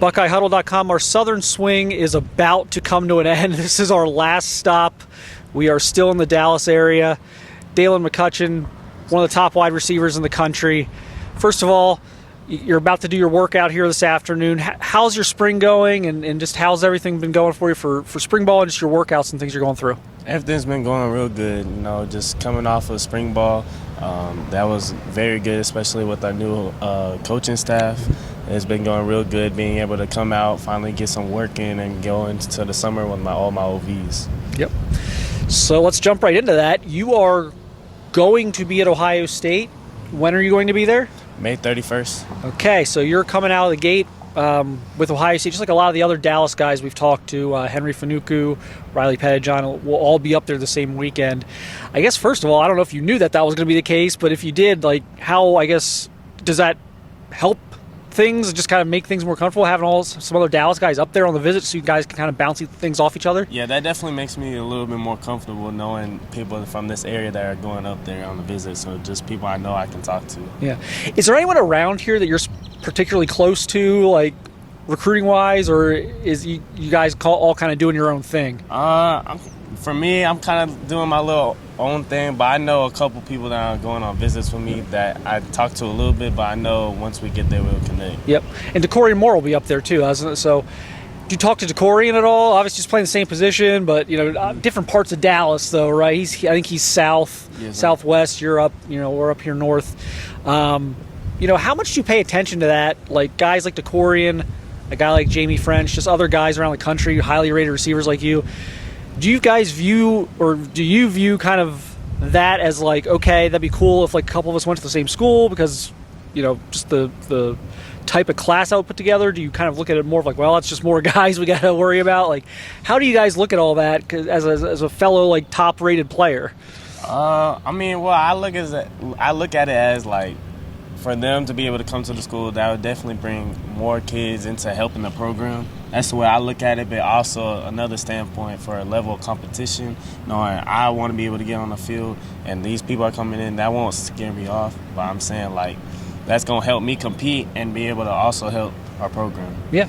BuckeyeHuddle.com. Our southern swing is about to come to an end. This is our last stop. We are still in the Dallas area. Daylan McCutcheon, one of the top wide receivers in the country. First of all, you're about to do your workout here this afternoon. How's your spring going, and just how's everything been going for you for spring ball and just your workouts and things you're going through? Everything's been going real good. Just coming off of spring ball. That was very good, especially with our new coaching staff. It's been going real good, being able to come out, finally get some work in, and go into the summer with all my OVs. Yep. So let's jump right into that. You are going to be at Ohio State. When are you going to be there? May 31st. Okay, so you're coming out of the gate with Ohio State, just like a lot of the other Dallas guys we've talked to, Henry Fanuku, Riley Pettijohn, will all be up there the same weekend. I guess, first of all, I don't know if you knew that was going to be the case, but if you did, how, I guess, does that help things, just kind of make things more comfortable, having some other Dallas guys up there on the visit so you guys can kind of bounce things off each other? Yeah, that definitely makes me a little bit more comfortable knowing people from this area that are going up there on the visit, so just people I know I can talk to. Yeah. Is there anyone around here that you're particularly close to, recruiting-wise, or is you guys all kind of doing your own thing? For me, I'm kind of doing my little own thing, but I know a couple people that are going on visits with me that I talk to a little bit, but I know once we get there, we'll connect. Yep. And DeCorian Moore will be up there, too. So do you talk to DeCorian at all? Obviously, just playing the same position, but, different parts of Dallas, though, right? I think he's southwest. You're up, we're up here north. How much do you pay attention to that? Guys like DeCorian, a guy like Jamie French, just other guys around the country, highly rated receivers like you. Do you guys view kind of that as okay, that'd be cool if a couple of us went to the same school because, just the type of class I would put together? Do you kind of look at it more of it's just more guys we got to worry about? How do you guys look at all that as a fellow top rated player? I look at it as for them to be able to come to the school, that would definitely bring more kids into helping the program. That's the way I look at it, but also another standpoint for a level of competition, knowing I want to be able to get on the field and these people are coming in, that won't scare me off. But I'm saying, that's going to help me compete and be able to also help our program. Yeah.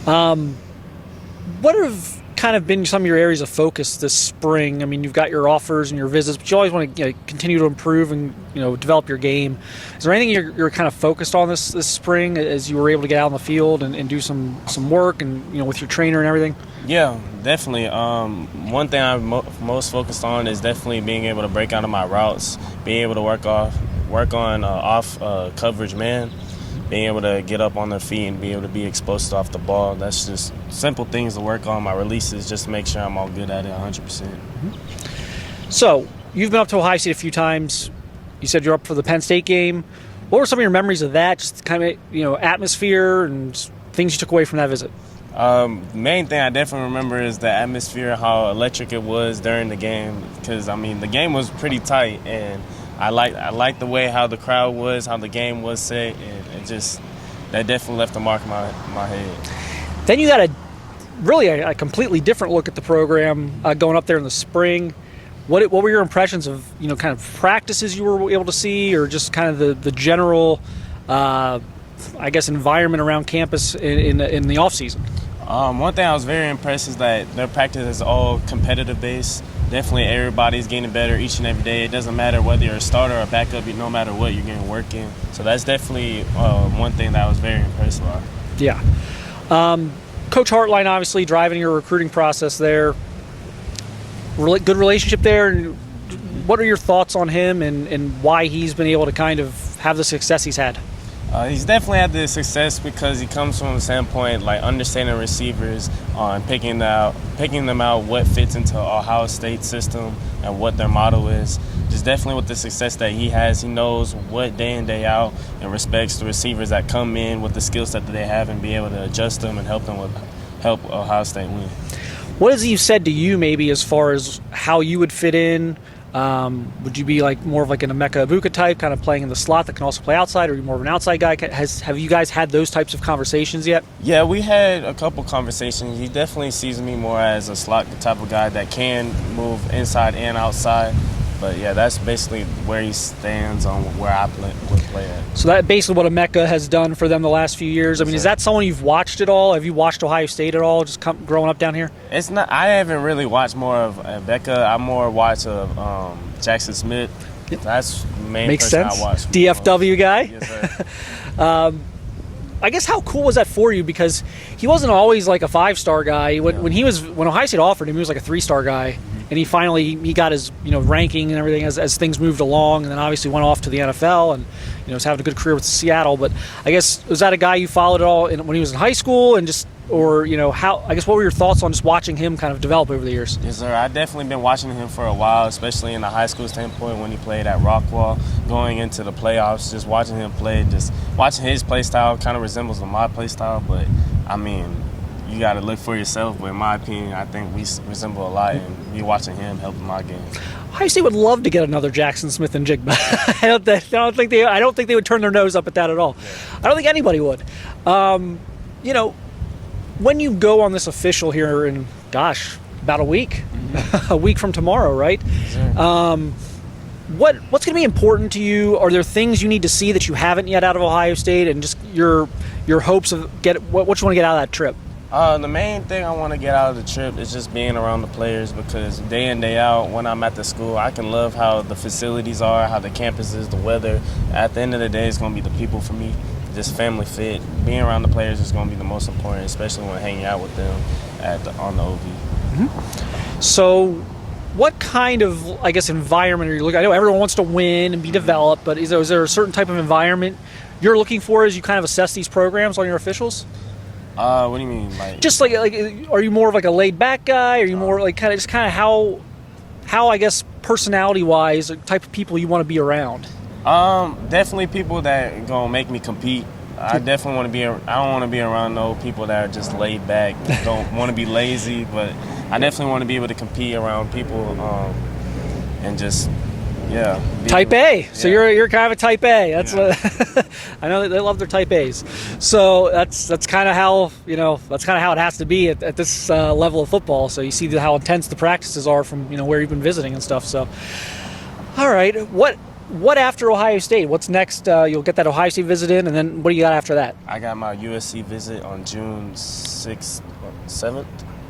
What have kind of been some of your areas of focus this spring? I mean, you've got your offers and your visits, but you always want to continue to improve and develop your game. Is there anything you're kind of focused on this spring as you were able to get out on the field and do some work and with your trainer and everything? Yeah, definitely. One thing I'm most focused on is definitely being able to break out of my routes, being able to work on off coverage man, being able to get up on their feet and be able to be exposed off the ball. That's just simple things to work on. My releases, just to make sure I'm all good at it 100%. Mm-hmm. So you've been up to Ohio State a few times. You said you're up for the Penn State game. What were some of your memories of that? Just kind of, atmosphere and things you took away from that visit? The main thing I definitely remember is the atmosphere, how electric it was during the game. Because, the game was pretty tight, and I like the way how the crowd was, how the game was set, and that definitely left a mark in my head. Then you got a completely different look at the program going up there in the spring. What were your impressions of kind of practices you were able to see, or just kind of the general environment around campus in the off season? One thing I was very impressed is that their practice is all competitive based. Definitely everybody's getting better each and every day. It doesn't matter whether you're a starter or a backup, no matter what, you're getting work in. So that's definitely one thing that I was very impressed by. Yeah. Coach Hartline obviously driving your recruiting process there. Good relationship there. And what are your thoughts on him and why he's been able to kind of have the success he's had? He's definitely had the success because he comes from a standpoint understanding receivers on picking them out what fits into Ohio State system and what their model is. Just definitely with the success that he has, he knows what day in, day out, and respects the receivers that come in with the skill set that they have and be able to adjust them and help Ohio State win. What has he said to you maybe as far as how you would fit in? Would you be more of an Emeka Ibuka type, kind of playing in the slot that can also play outside, or are you more of an outside guy? Have you guys had those types of conversations yet? Yeah, we had a couple conversations. He definitely sees me more as a slot type of guy that can move inside and outside. But yeah, that's basically where he stands on where I would play at. So that basically what Emeka has done for them the last few years. I mean, is that someone you've watched at all? Have you watched Ohio State at all, just growing up down here? It's not. I haven't really watched more of Emeka. I more watch of Jackson Smith. Yep. That's the main Makes person sense. I watch. DFW guy. Yes, sir. I guess how cool was that for you? Because he wasn't always like a 5-star guy. When Ohio State offered him, he was like a 3-star guy. And he finally got his ranking and everything as things moved along, and then obviously went off to the NFL and was having a good career with Seattle. But I guess, was that a guy you followed at all when he was in high school, and what were your thoughts on just watching him kind of develop over the years? Yes, sir. I've definitely been watching him for a while, especially in the high school standpoint when he played at Rockwall, going into the playoffs. Just watching him play, just watching his play style kind of resembles my play style, but I mean, you got to look for yourself. But in my opinion, I think we resemble a lot, and me watching him helping my game. Ohio State would love to get another Jackson Smith and Jigba. I don't think they would turn their nose up at that at all. Yeah. I don't think anybody would. When you go on this official here in, about a week, a week from tomorrow, right? Sure. What's going to be important to you? Are there things you need to see that you haven't yet out of Ohio State, and just your hopes of what you want to get out of that trip? The main thing I want to get out of the trip is just being around the players, because day in, day out, when I'm at the school, I can love how the facilities are, how the campus is, the weather. At the end of the day, it's going to be the people for me. Just family fit. Being around the players is going to be the most important, especially when hanging out with them on the OV. Mm-hmm. So what kind of, environment are you looking at? I know everyone wants to win and be developed, but is there a certain type of environment you're looking for as you kind of assess these programs on your officials? What do you mean? Just like are you more of like a laid back guy? Are you more like kind of how I guess personality wise, the type of people you want to be around? Definitely people that gonna make me compete. I definitely want to be. I don't want to be around no people that are just laid back. Don't want to be lazy, but I definitely want to be able to compete around people and just. Yeah. Type A. So you're kind of a type A. That's I know they love their type A's. So that's kind of how it has to be at this level of football. So you see how intense the practices are from where you've been visiting and stuff. So all right, what after Ohio State? What's next? You'll get that Ohio State visit in, and then what do you got after that? I got my USC visit on June 6th, 7th.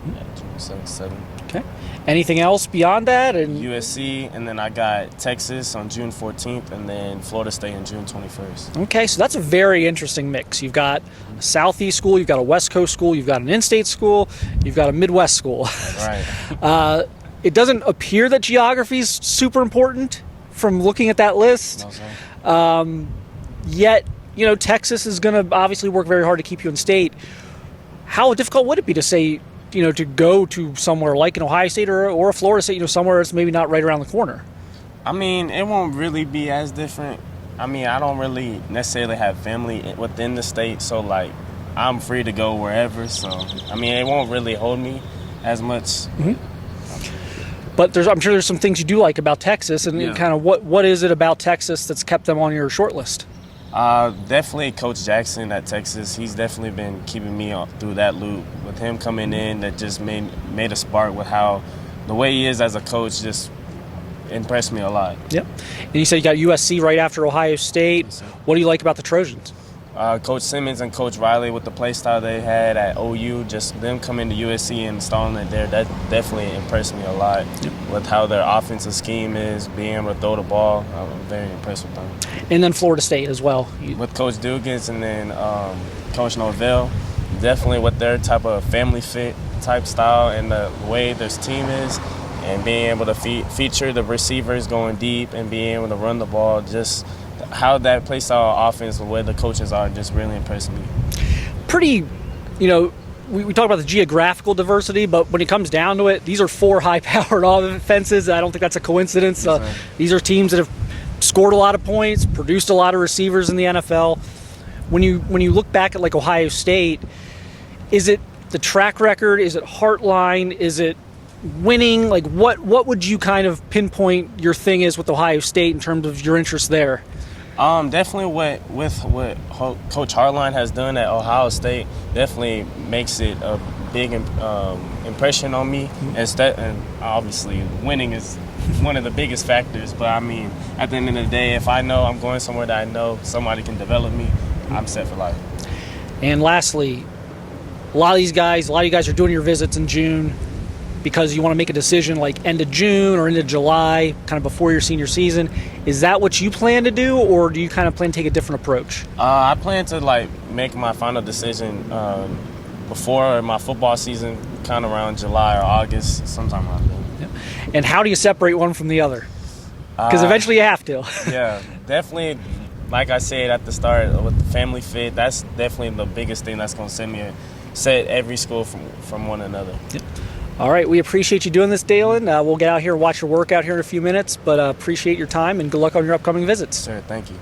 Yeah, June 6th, 7th. Okay. Anything else beyond that? And USC, and then I got Texas on June 14th, and then Florida State on June 21st. Okay, so that's a very interesting mix. You've got a Southeast school, you've got a West Coast school, you've got an in-state school, you've got a Midwest school. Right. It doesn't appear that geography is super important from looking at that list. No, sir. Yet, Texas is going to obviously work very hard to keep you in state. How difficult would it be to say, to go to somewhere like an Ohio State or a Florida State, somewhere that's maybe not right around the corner? I mean, it won't really be as different. I mean, I don't really necessarily have family within the state, so, I'm free to go wherever. So, I mean, it won't really hold me as much. Mm-hmm. But I'm sure there's some things you do like about Texas, and kind of what is it about Texas that's kept them on your short list? Definitely Coach Jackson at Texas. He's definitely been keeping me through that loop. With him coming in, that just made a spark with how the way he is as a coach just impressed me a lot. Yep. And you said you got USC right after Ohio State. Yes, what do you like about the Trojans? Coach Simmons and Coach Riley, with the play style they had at OU, just them coming to USC and installing it there, that definitely impressed me a lot. Yep. With how their offensive scheme is, being able to throw the ball. I'm very impressed with them. And then Florida State as well. With Coach Dugans and then Coach Norvell, definitely with their type of family fit type style and the way this team is, and being able to feature the receivers going deep and being able to run the ball, just how that play style offense, the way the coaches are, just really impressed me. Pretty, we talk about the geographical diversity, but when it comes down to it, these are 4 high-powered offenses. I don't think that's a coincidence. These are teams that have scored a lot of points, produced a lot of receivers in the NFL. When you look back at Ohio State, is it the track record? Is it Heartline? Is it winning? What would you kind of pinpoint your thing is with Ohio State in terms of your interest there? Definitely what Coach Hartline has done at Ohio State definitely makes it a big impression on me. And obviously, winning is one of the biggest factors. But I mean, at the end of the day, if I know I'm going somewhere that I know somebody can develop me, I'm set for life. And lastly, a lot of you guys are doing your visits in June because you want to make a decision like end of June or end of July, kind of before your senior season. Is that what you plan to do, or do you kind of plan to take a different approach? I plan to make my final decision before my football season, kind of around July or August, sometime around then. Yep. And how do you separate one from the other? Because eventually you have to. Yeah, definitely. Like I said at the start, with the family fit, that's definitely the biggest thing that's going to set every school from one another. Yep. All right, we appreciate you doing this, Daylan. We'll get out here and watch your workout here in a few minutes, but appreciate your time and good luck on your upcoming visits. Sure, thank you.